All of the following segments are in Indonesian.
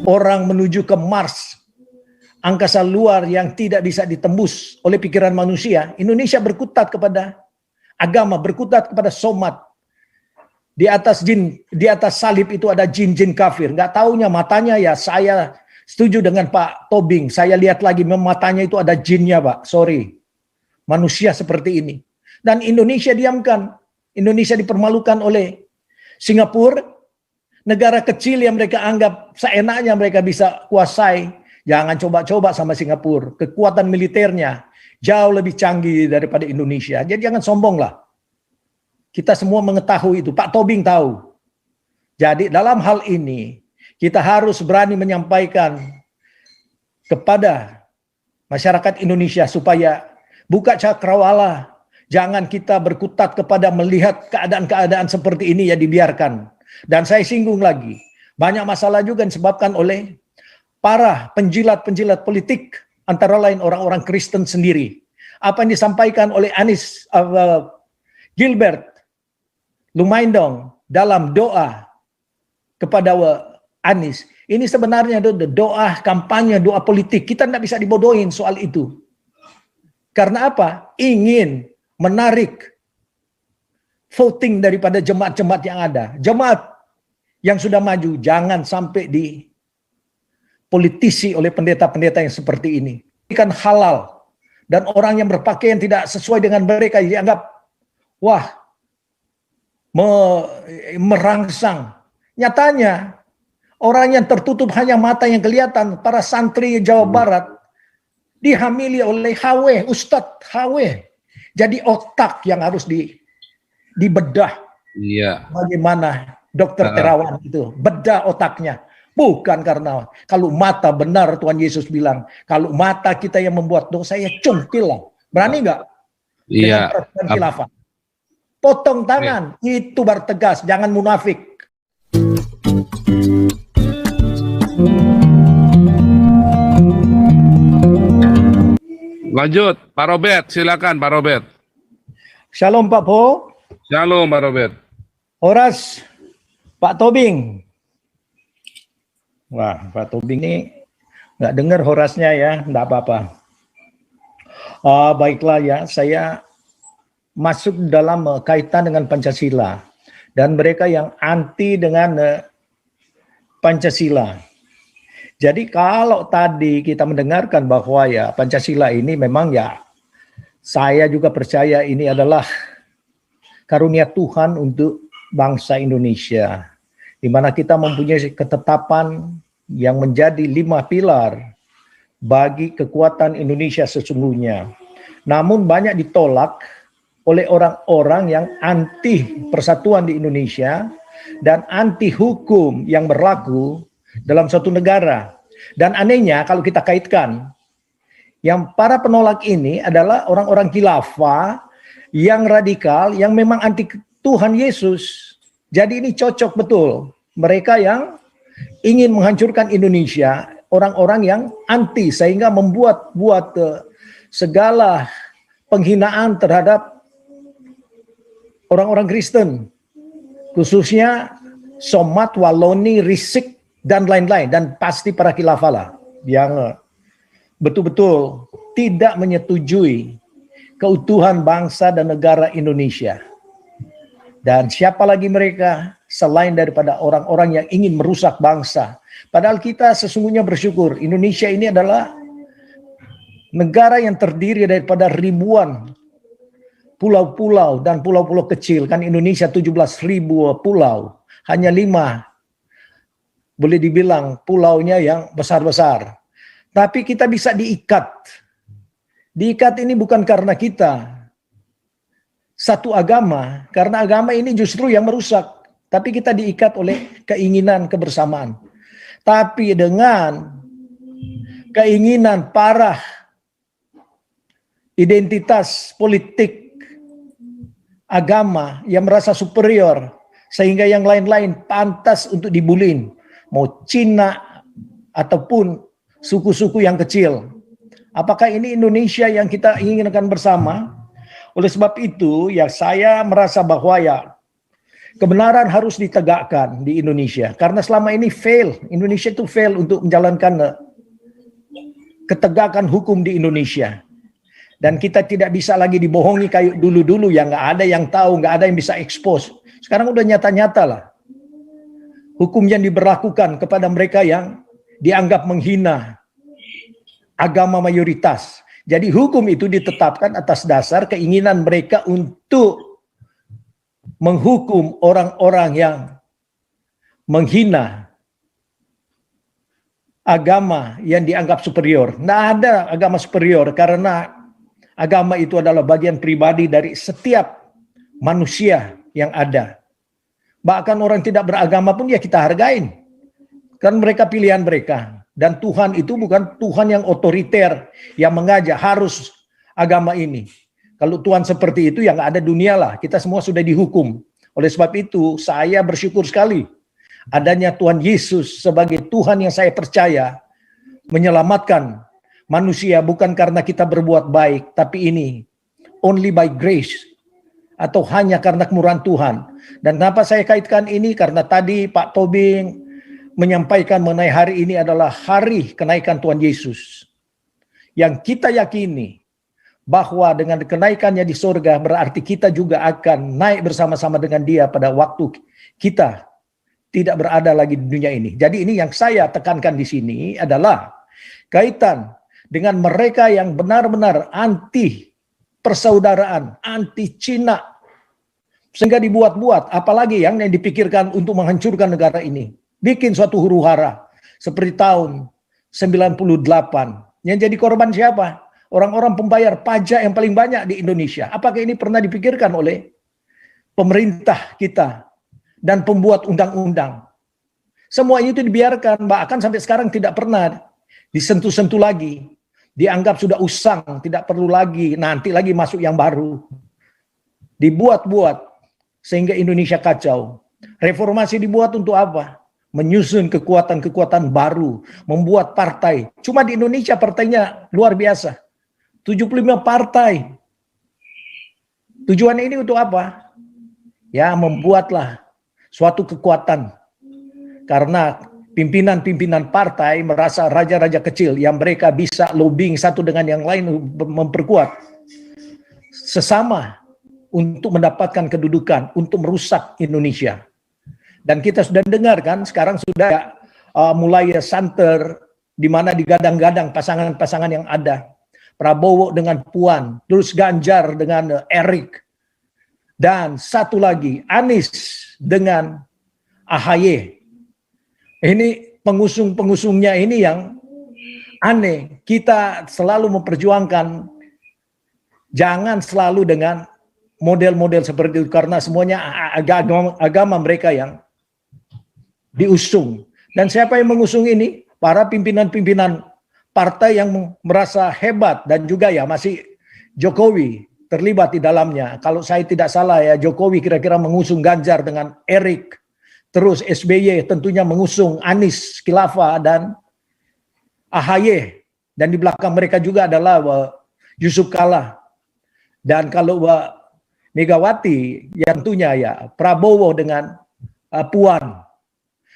orang menuju ke Mars, angkasa luar yang tidak bisa ditembus oleh pikiran manusia. Indonesia berkutat kepada agama, berkutat kepada somat. Di atas jin, di atas salib itu ada jin-jin kafir. Nggak taunya matanya ya, saya setuju dengan Pak Tobing. Saya lihat lagi matanya itu ada jinnya, Pak. Sorry. Manusia seperti ini. Dan Indonesia diamkan. Indonesia dipermalukan oleh Singapura, negara kecil yang mereka anggap seenaknya mereka bisa kuasai. Jangan coba-coba sama Singapura. Kekuatan militernya jauh lebih canggih daripada Indonesia. Jadi jangan sombong lah. Kita semua mengetahui itu. Pak Tobing tahu. Jadi dalam hal ini kita harus berani menyampaikan kepada masyarakat Indonesia supaya buka cakrawala. Jangan kita berkutat kepada melihat keadaan-keadaan seperti ini ya dibiarkan. Dan saya singgung lagi. Banyak masalah juga yang disebabkan oleh para penjilat-penjilat politik, antara lain orang-orang Kristen sendiri. Apa yang disampaikan oleh Anies Gilbert Lumaindong dalam doa kepada Anies, ini sebenarnya doa kampanye, doa politik. Kita tidak bisa dibodohin soal itu. Karena apa? Ingin menarik voting daripada jemaat-jemaat yang ada. Jemaat yang sudah maju, jangan sampai dipolitisi oleh pendeta-pendeta yang seperti ini. Ini kan halal. Dan orang yang berpakaian tidak sesuai dengan mereka dianggap, wah, merangsang. Nyatanya, orang yang tertutup hanya mata yang kelihatan, para santri Jawa Barat, dihamili oleh HW, Ustadz HW. Jadi otak yang harus dibedah. Iya. Bagaimana dokter Terawan itu, bedah otaknya. Bukan karena kalau mata benar Tuhan Yesus bilang, kalau mata kita yang membuat dosa ya cungkil lah. Berani nggak? Iya. Dengan khilafah. Potong tangan, itu bertegas, jangan munafik. Lanjut, Pak Robert, silakan Pak Robert. Shalom Pak Po. Shalom Pak Robert. Horas, Pak Tobing. Wah, Pak Tobing ini nggak dengar Horasnya ya, nggak apa-apa. Baiklah ya, saya masuk dalam kaitan dengan Pancasila dan mereka yang anti dengan Pancasila. Jadi kalau tadi kita mendengarkan bahwa ya Pancasila ini memang ya saya juga percaya ini adalah karunia Tuhan untuk bangsa Indonesia, di mana kita mempunyai ketetapan yang menjadi 5 pilar bagi kekuatan Indonesia sesungguhnya. Namun banyak ditolak oleh orang-orang yang anti persatuan di Indonesia dan anti hukum yang berlaku dalam suatu negara. Dan anehnya kalau kita kaitkan, yang para penolak ini adalah orang-orang khilafah yang radikal, yang memang anti Tuhan Yesus. Jadi ini cocok betul. Mereka yang ingin menghancurkan Indonesia, orang-orang yang anti, sehingga membuat segala penghinaan terhadap orang-orang Kristen, khususnya Somat, Waloni, Risik, dan lain-lain, dan pasti para khilafah lah yang betul-betul tidak menyetujui keutuhan bangsa dan negara Indonesia. Dan siapa lagi mereka selain daripada orang-orang yang ingin merusak bangsa. Padahal kita sesungguhnya bersyukur, Indonesia ini adalah negara yang terdiri daripada ribuan pulau-pulau dan pulau-pulau kecil. Kan Indonesia 17.000 pulau, hanya 5 boleh dibilang pulaunya yang besar-besar. Tapi kita bisa diikat. Diikat ini bukan karena kita satu agama, karena agama ini justru yang merusak. Tapi kita diikat oleh keinginan kebersamaan. Tapi dengan keinginan para identitas politik agama yang merasa superior, sehingga yang lain-lain pantas untuk dibulin. Mau Cina ataupun suku-suku yang kecil. Apakah ini Indonesia yang kita inginkan bersama? Oleh sebab itu ya saya merasa bahwa ya Kebenaran harus ditegakkan di Indonesia. Karena selama ini Indonesia itu fail untuk menjalankan ketegakan hukum di Indonesia. Dan kita tidak bisa lagi dibohongi kayak dulu-dulu yang nggak ada yang tahu, nggak ada yang bisa expose. Sekarang udah nyata-nyata lah. Hukum yang diberlakukan kepada mereka yang dianggap menghina agama mayoritas. Jadi hukum itu ditetapkan atas dasar keinginan mereka untuk menghukum orang-orang yang menghina agama yang dianggap superior. Nggak ada agama superior karena agama itu adalah bagian pribadi dari setiap manusia yang ada. Bahkan orang tidak beragama pun ya kita hargain. Kan mereka pilihan mereka. Dan Tuhan itu bukan Tuhan yang otoriter, yang mengajak harus agama ini. Kalau Tuhan seperti itu ya nggak ada dunia lah. Kita semua sudah dihukum. Oleh sebab itu saya bersyukur sekali adanya Tuhan Yesus sebagai Tuhan yang saya percaya menyelamatkan manusia bukan karena kita berbuat baik, tapi ini only by grace atau hanya karena kemurahan Tuhan. Dan kenapa saya kaitkan ini? Karena tadi Pak Tobing menyampaikan mengenai hari ini adalah hari kenaikan Tuhan Yesus. Yang kita yakini bahwa dengan kenaikannya di surga berarti kita juga akan naik bersama-sama dengan dia pada waktu kita tidak berada lagi di dunia ini. Jadi ini yang saya tekankan di sini adalah kaitan dengan mereka yang benar-benar anti persaudaraan, anti Cina, sehingga dibuat-buat, apalagi yang dipikirkan untuk menghancurkan negara ini. Bikin suatu huru-hara, seperti tahun 98. Yang jadi korban siapa? Orang-orang pembayar pajak yang paling banyak di Indonesia. Apakah ini pernah dipikirkan oleh pemerintah kita dan pembuat undang-undang? Semua itu dibiarkan, bahkan sampai sekarang tidak pernah disentuh-sentuh lagi. Dianggap sudah usang, tidak perlu lagi, nanti lagi masuk yang baru. Dibuat-buat, sehingga Indonesia kacau. Reformasi dibuat untuk apa? Menyusun kekuatan-kekuatan baru, membuat partai. Cuma di Indonesia partainya luar biasa. 75 partai. Tujuan ini untuk apa? Ya, membuatlah suatu kekuatan. Karena pimpinan-pimpinan partai merasa raja-raja kecil yang mereka bisa lobbying satu dengan yang lain memperkuat sesama untuk mendapatkan kedudukan, untuk merusak Indonesia. Dan kita sudah dengar kan, sekarang sudah mulai santer di mana digadang-gadang pasangan-pasangan yang ada. Prabowo dengan Puan, terus Ganjar dengan Erik. Dan satu lagi, Anies dengan AHY. Ini pengusung-pengusungnya ini yang aneh. Kita selalu memperjuangkan jangan selalu dengan model-model seperti itu karena semuanya agama mereka yang diusung. Dan siapa yang mengusung ini? Para pimpinan-pimpinan partai yang merasa hebat dan juga ya masih Jokowi terlibat di dalamnya. Kalau saya tidak salah ya Jokowi kira-kira mengusung Ganjar dengan Erik. Terus SBY tentunya mengusung Anies Khilafah dan AHY. Dan di belakang mereka juga adalah Yusuf Kalla. Dan kalau Megawati yang tentunya ya Prabowo dengan Puan.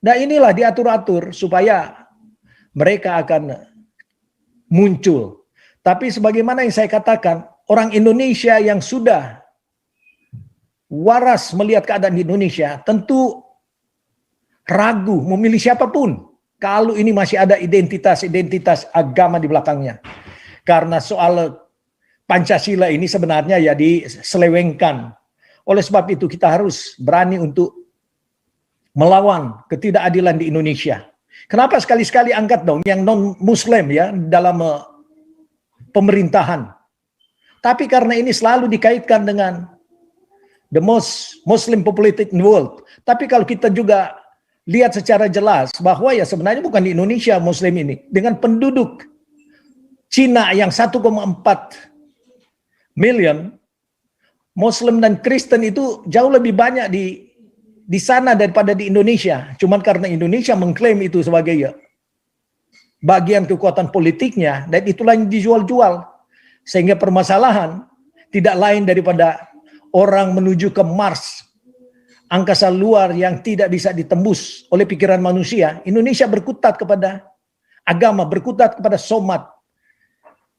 Nah inilah diatur-atur supaya mereka akan muncul. Tapi sebagaimana yang saya katakan, orang Indonesia yang sudah waras melihat keadaan di Indonesia tentu ragu memilih siapapun kalau ini masih ada identitas agama di belakangnya. Karena soal Pancasila ini sebenarnya ya diselewengkan. Oleh sebab itu kita harus berani untuk melawan ketidakadilan di Indonesia. Kenapa sekali-sekali angkat dong yang non-Muslim ya dalam pemerintahan. Tapi karena ini selalu dikaitkan dengan the most Muslim populated in the world. Tapi kalau kita juga lihat secara jelas bahwa ya sebenarnya bukan di Indonesia Muslim ini. Dengan penduduk Cina yang 1,4 million, Muslim dan Kristen itu jauh lebih banyak di sana daripada di Indonesia. Cuman karena Indonesia mengklaim itu sebagai ya, bagian kekuatan politiknya, dan itulah yang dijual-jual. Sehingga permasalahan tidak lain daripada orang menuju ke Mars angkasa luar yang tidak bisa ditembus oleh pikiran manusia. Indonesia berkutat kepada agama, berkutat kepada somat.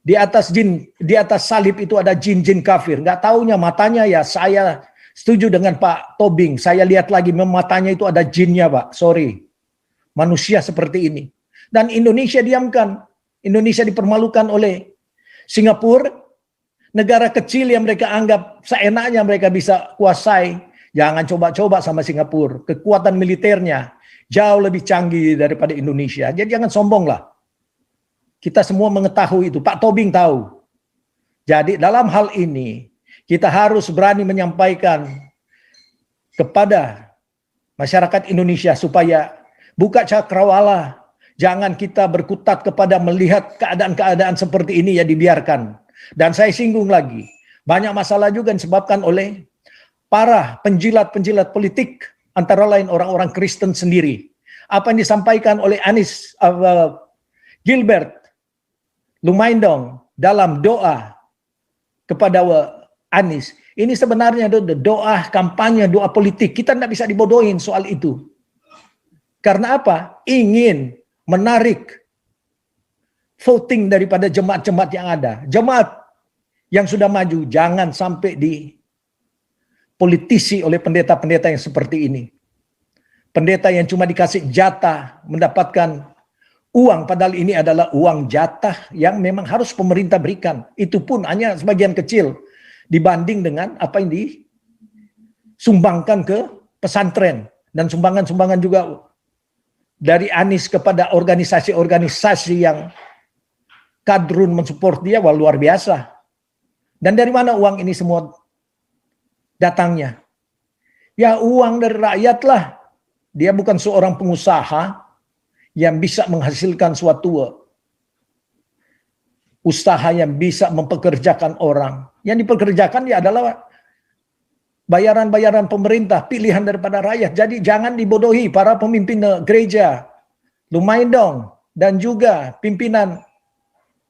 Di atas jin, di atas salib itu ada jin-jin kafir. Nggak taunya matanya ya, saya setuju dengan Pak Tobing. Saya lihat lagi matanya itu ada jinnya, Pak. Sorry. Manusia seperti ini. Dan Indonesia diamkan. Indonesia dipermalukan oleh Singapura, negara kecil yang mereka anggap seenaknya mereka bisa kuasai. Jangan coba-coba sama Singapura. Kekuatan militernya jauh lebih canggih daripada Indonesia. Jadi jangan sombong lah. Kita semua mengetahui itu. Pak Tobing tahu. Jadi dalam hal ini kita harus berani menyampaikan kepada masyarakat Indonesia supaya buka cakrawala. Jangan kita berkutat kepada melihat keadaan-keadaan seperti ini ya dibiarkan. Dan saya singgung lagi. Banyak masalah juga yang disebabkan oleh para penjilat-penjilat politik. Antara lain orang-orang Kristen sendiri. Apa yang disampaikan oleh Gilbert Lumaindong dalam doa kepada Anies. Ini sebenarnya doa kampanye, doa politik. Kita tidak bisa dibodohin soal itu. Karena apa? Ingin menarik voting daripada jemaat-jemaat yang ada. Jemaat yang sudah maju, jangan sampai dipolitisi oleh pendeta-pendeta yang seperti ini. Pendeta yang cuma dikasih jatah mendapatkan uang, padahal ini adalah uang jatah yang memang harus pemerintah berikan. Itu pun hanya sebagian kecil dibanding dengan apa yang disumbangkan ke pesantren. Dan sumbangan-sumbangan juga dari Anies kepada organisasi-organisasi yang kadrun mensupport dia, wah luar biasa. Dan dari mana uang ini semua datangnya? Ya uang dari rakyat lah. Dia bukan seorang pengusaha yang bisa menghasilkan suatu usaha yang bisa mempekerjakan orang. Yang dipekerjakan dia adalah bayaran-bayaran pemerintah, pilihan daripada rakyat. Jadi jangan dibodohi para pemimpin gereja, Lumaindong, dan juga pimpinan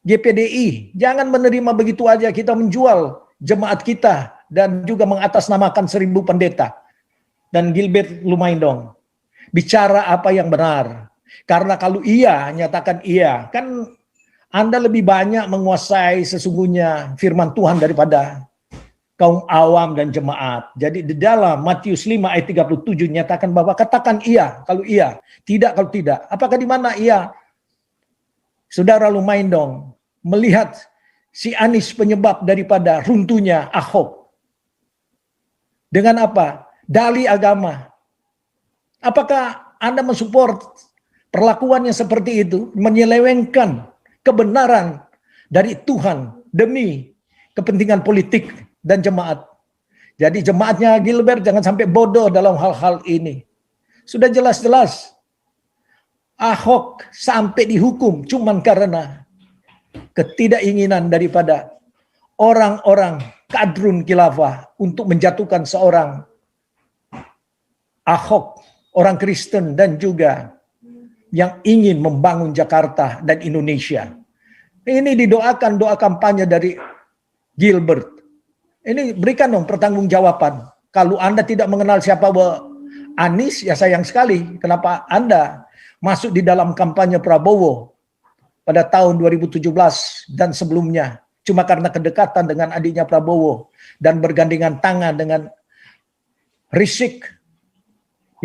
GPDI. Jangan menerima begitu aja kita menjual jemaat kita dan juga mengatasnamakan 1000 pendeta. Dan Gilbert Lumaindong, bicara apa yang benar. Karena kalau iya, nyatakan iya. Kan Anda lebih banyak menguasai sesungguhnya firman Tuhan daripada kaum awam dan jemaat. Jadi di dalam Matius 5 ayat 37 nyatakan bahwa katakan iya kalau iya, tidak kalau tidak. Apakah di mana iya? Saudara Lumaindong melihat si Anies penyebab daripada runtuhnya Ahok. Dengan apa? Dalih agama. Apakah Anda mensupport perlakuan yang seperti itu, menyelewengkan kebenaran dari Tuhan demi kepentingan politik dan jemaat? Jadi jemaatnya Gilbert jangan sampai bodoh dalam hal-hal ini. Sudah jelas-jelas Ahok sampai dihukum cuman karena ketidakinginan daripada orang-orang kadrun khilafah untuk menjatuhkan seorang Ahok, orang Kristen dan juga yang ingin membangun Jakarta dan Indonesia. Ini didoakan doa kampanye dari Gilbert. Ini berikan dong pertanggungjawaban. Kalau Anda tidak mengenal siapa Anies, ya sayang sekali. Kenapa Anda masuk di dalam kampanye Prabowo pada tahun 2017 dan sebelumnya. Cuma karena kedekatan dengan adiknya Prabowo dan bergandengan tangan dengan Rizik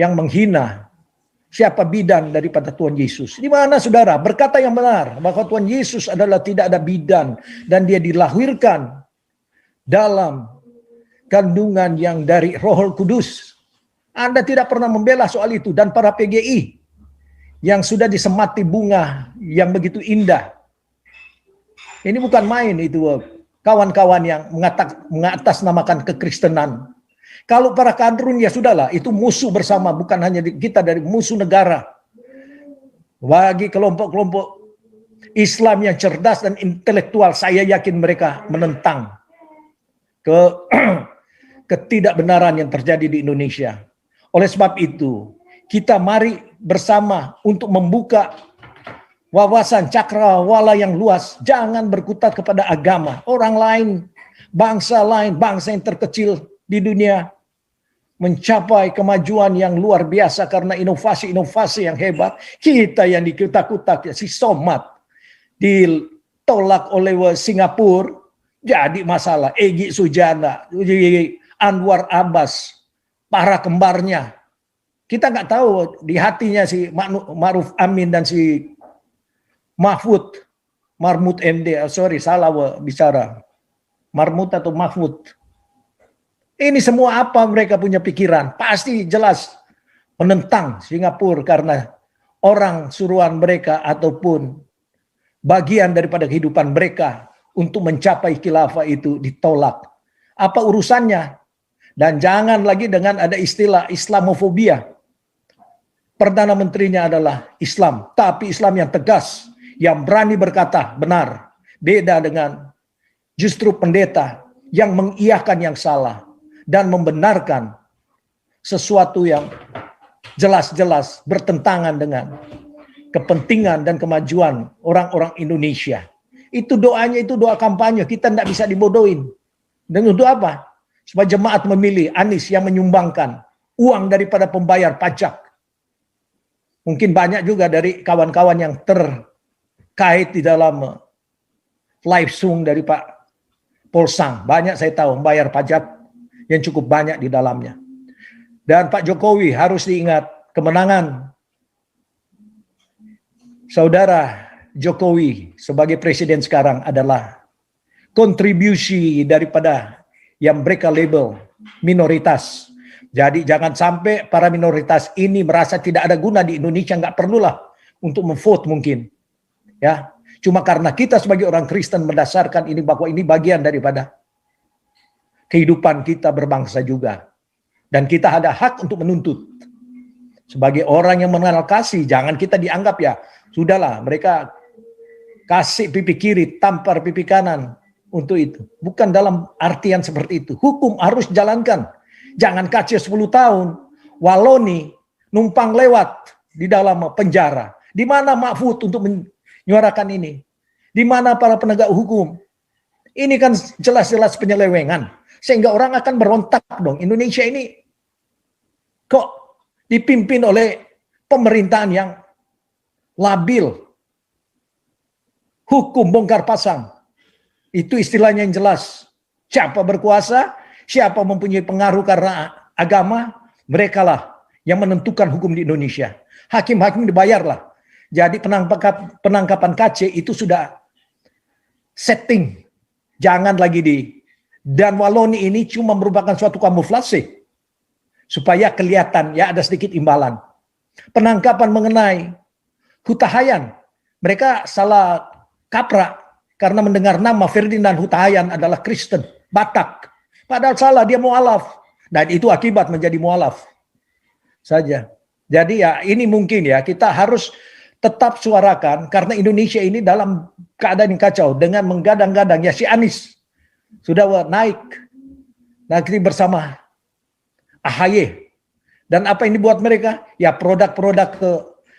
yang menghina siapa bidan daripada Tuhan Yesus. Di mana saudara berkata yang benar bahwa Tuhan Yesus adalah tidak ada bidan dan dia dilahirkan dalam kandungan yang dari Roh Kudus. Anda tidak pernah membela soal itu, dan para PGI yang sudah disemati bunga yang begitu indah. Ini bukan main itu kawan-kawan yang mengatasnamakan kekristenan. Kalau para kadrun ya sudahlah, itu musuh bersama, bukan hanya kita dari musuh negara. Bagi kelompok-kelompok Islam yang cerdas dan intelektual, saya yakin mereka menentang ketidakbenaran yang terjadi di Indonesia. Oleh sebab itu, kita mari bersama untuk membuka wawasan cakrawala yang luas. Jangan berkutat kepada agama orang lain, bangsa yang terkecil di dunia. mencapai kemajuan yang luar biasa karena inovasi-inovasi yang hebat. Kita yang dikutak-kutak, ya, si Somad ditolak oleh Singapura, jadi masalah. Egy Sujana, Anwar Abbas, para kembarnya. Kita nggak tahu di hatinya si Ma'ruf Amin dan si Mahmud MD, salah bicara. Mahmud atau Mahmud. Ini semua apa mereka punya pikiran? Pasti jelas menentang Singapura karena orang suruhan mereka ataupun bagian daripada kehidupan mereka untuk mencapai khilafah itu ditolak. Apa urusannya? Dan jangan lagi dengan ada istilah Islamofobia. Perdana Menterinya adalah Islam, tapi Islam yang tegas, yang berani berkata benar. Beda dengan justru pendeta yang mengiyakan yang salah dan membenarkan sesuatu yang jelas-jelas bertentangan dengan kepentingan dan kemajuan orang-orang Indonesia. Itu doanya, itu doa kampanye, kita tidak bisa dibodohin. Dan untuk apa? Supaya jemaat memilih Anies yang menyumbangkan uang daripada pembayar pajak. Mungkin banyak juga dari kawan-kawan yang terkait di dalam live Zoom dari Pak Polsang. Banyak saya tahu membayar pajak yang cukup banyak di dalamnya. Dan Pak Jokowi harus diingat, kemenangan saudara Jokowi sebagai presiden sekarang adalah kontribusi daripada yang mereka label minoritas. Jadi jangan sampai para minoritas ini merasa tidak ada guna di Indonesia, nggak perlulah untuk memvote mungkin. Ya, cuma karena kita sebagai orang Kristen mendasarkan ini bahwa ini bagian daripada kehidupan kita berbangsa juga. Dan kita ada hak untuk menuntut. Sebagai orang yang mengenal kasih, jangan kita dianggap ya, sudahlah mereka kasih pipi kiri, tampar pipi kanan untuk itu. Bukan dalam artian seperti itu. Hukum harus jalankan. Jangan kaca 10 tahun, Waloni numpang lewat di dalam penjara. Di mana Mahfud untuk menyuarakan ini? Di mana para penegak hukum? Ini kan jelas-jelas penyelewengan. Sehingga orang akan berontak dong. Indonesia ini kok dipimpin oleh pemerintahan yang labil. Hukum bongkar pasang. Itu istilahnya yang jelas. Siapa berkuasa, siapa mempunyai pengaruh karena agama, merekalah yang menentukan hukum di Indonesia. Hakim-hakim dibayarlah. Jadi penangkapan KC itu sudah setting. Jangan lagi dan Waloni ini cuma merupakan suatu kamuflase supaya kelihatan ya ada sedikit imbalan. Penangkapan mengenai Hutahayan, mereka salah kaprah karena mendengar nama Ferdinand Hutahayan adalah Kristen, Batak. Padahal salah, dia mualaf. Dan itu akibat menjadi mualaf saja. Jadi ya ini mungkin ya kita harus tetap suarakan karena Indonesia ini dalam keadaan yang kacau dengan menggadang-gadang ya si Anies sudah naik nanti bersama AHY. Dan apa yang dibuat mereka? Ya produk-produk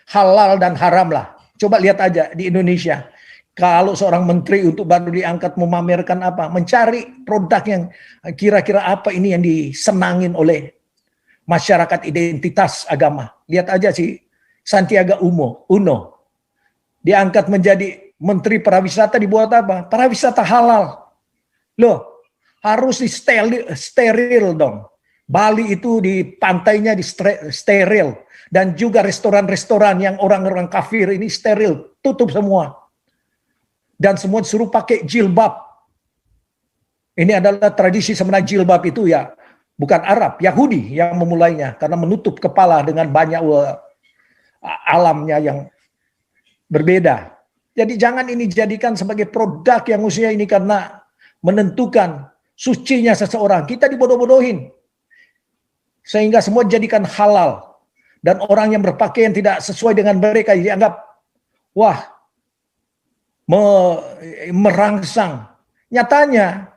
halal dan haram lah. Coba lihat aja di Indonesia. Kalau seorang menteri untuk baru diangkat memamerkan apa? Mencari produk yang kira-kira apa ini yang disenangin oleh masyarakat identitas agama. Lihat aja si Sandiaga Uno. Diangkat menjadi menteri pariwisata dibuat apa? Pariwisata halal. Loh, harus steril dong. Bali itu di pantainya di steril. Dan juga restoran-restoran yang orang-orang kafir ini steril. Tutup semua. Dan semua disuruh pakai jilbab. Ini adalah tradisi sebenarnya jilbab itu ya. Bukan Arab, Yahudi yang memulainya. Karena menutup kepala dengan banyak alamnya yang berbeda. Jadi jangan ini dijadikan sebagai produk yang usia ini karena menentukan sucinya seseorang. Kita dibodoh-bodohin. Sehingga semua dijadikan halal. Dan orang yang berpakaian tidak sesuai dengan mereka dianggap, wah, merangsang. Nyatanya,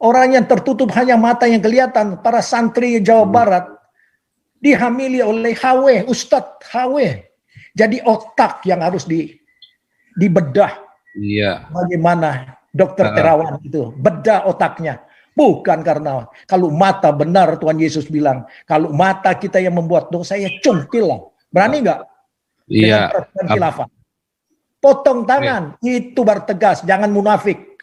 orang yang tertutup hanya mata yang kelihatan, para santri Jawa Barat, dihamili oleh HW, Ustadz HW. Jadi otak yang harus dibedah. Iya. Bagaimana dokter Terawan itu, bedah otaknya. Bukan karena kalau mata benar Tuhan Yesus bilang, kalau mata kita yang membuat dosa ya cungkil lah. Berani nggak? Dengan Iya. peraturan khilafah. Potong tangan, itu bertegas, jangan munafik.